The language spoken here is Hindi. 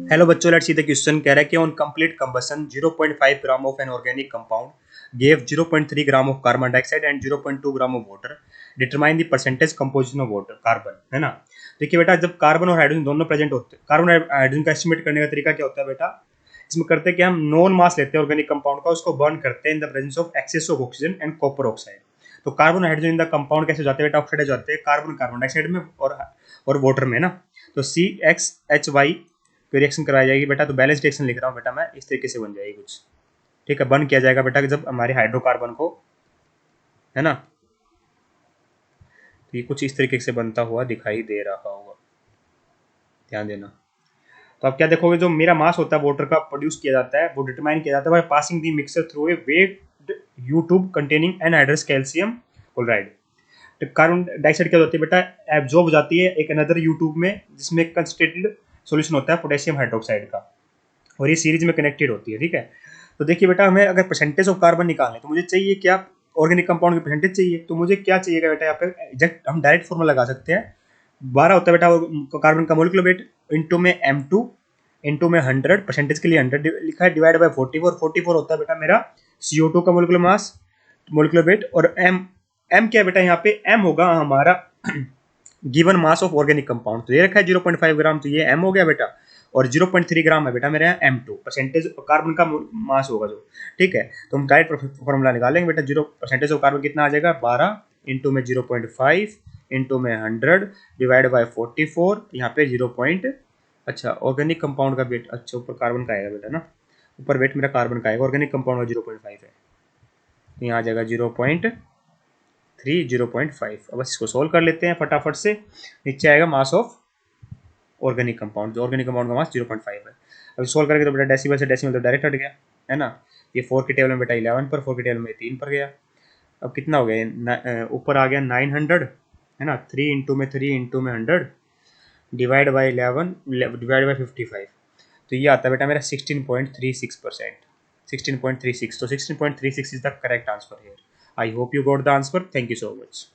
हेलो बच्चों, लेट्स सी द क्वेश्चन। कह रहा है कि on complete combustion 0.5 gram of an organic compound gave 0.3 gram of carbon dioxide and 0.2 gram of water. Determine the percentage composition of water carbon, है ना। देखिए बेटा, जब कार्बन और हाइड्रोजन दोनों प्रेजेंट होते हैं, कार्बन और हाइड्रोजन का एस्टिमेट करने का तरीका क्या होता है बेटा? इसमें करते हैं कि हम नॉन मास लेते हैं ऑर्गेनिक कंपाउंड का, उसको बर्न करते हैं in the presence of excess of oxygen and copper oxide. तो कार्बन और हाइड्रोजन इन द कंपाउंड कैसे हो जाते हैं बेटा? ऑक्साइड हो जाते हैं कार्बन कार्बन डाइऑक्साइड में और वाटर में ना। तो CXHY की रिएक्शन कराई जाएगी बेटा। तो बैलेंस रिएक्शन लिख रहा हूँ बेटा मैं, इस तरीके से बन जाएगी कुछ। ठीक है, बर्न किया जाएगा बेटा कि जब हमारे हाइड्रोकार्बन को, है ना, तो ये कुछ इस तरीके से बनता हुआ दिखाई दे रहा होगा, ध्यान देना। तो अब क्या देखोगे, जो मेरा मास होता है वाटर का प्रोड्यूस किया जाता है, वो डिटरमाइन किया जाता है by passing the mixture through a wet U tube containing anhydrous calcium chloride. तो कार्बन डाइऑक्साइड क्या होती है बेटा? एब्जॉर्ब हो जाती है एक अनदर यू ट्यूब में, जिसमें कंसंट्रेटेड सॉल्यूशन होता है पोटेशियम हाइड्रोक्साइड का, और ये सीरीज में कनेक्टेड होती है। ठीक है, तो देखिए बेटा, हमें अगर परसेंटेज ऑफ कार्बन निकालना है तो मुझे चाहिए क्या? ऑर्गेनिक कंपाउंड की परसेंटेज चाहिए। तो मुझे क्या चाहिएगा बेटा? यहाँ पे एग्जैक्ट हम डायरेक्ट फॉर्मूला लगा सकते हैं। 12 होता है बेटा कार्बन का मोलिकुलर वेट, इंटू में M2, इंटू में 100, परसेंटेज के लिए 100 लिखा है, डिवाइड बाय 44। 44 होता है बेटा मेरा CO2 का मोलिकुलर मास, मोलिकुलर वेट। और M क्या है बेटा? यहाँ पे M होगा हमारा given mass of organic compound. तो ये रखा है 0.5 ग्राम, तो ये M हो गया बेटा। और 0.3 ग्राम है बेटा मेरे यहाँ M2, परसेंटेज कार्बन का मास होगा जो। ठीक है, तो हम डायरेक्ट फॉर्मूला निकालेंगे बेटा। 0 परसेंटेज ऑफ कार्बन कितना आ जाएगा? 12 इंटू में 0.5 इंटू में 100 डिवाइड बाई 44, यहाँ पे 0. अच्छा, ऑर्गेनिक कंपाउंड का वेट, अच्छा ऊपर कार्बन का आएगा बेटा ना, ऊपर वेट मेरा कार्बन का आएगा, ऑर्गेनिक कंपाउंड का 0.5 है, तो यहाँ आ जाएगा 0.3, 0.5। अब बस इसको सोल्व कर लेते हैं फटाफट से। नीचे आएगा मास ऑफ ऑर्गेनिक कंपाउंड, जो ऑर्गेनिक कंपाउंड का मास 0.5 है। अब सोल्व करेंगे तो बेटा डेसिमल से डेसिमल तो डायरेक्ट हट गया, है ना। ये 4 के टेबल में बेटा 11 पर, 4 के टेबल में 3 पर गया। अब कितना हो गया? ऊपर आ गया 900, है ना। 3 इंटू में 3 इंटू में 100 डिवाइड बाई 11 डिवाइड बाई 55, तो ये आता है बेटा मेरा 16.36%। 16.36, तो 16.36 is the correct answer here. I hope you got the answer. Thank you so much.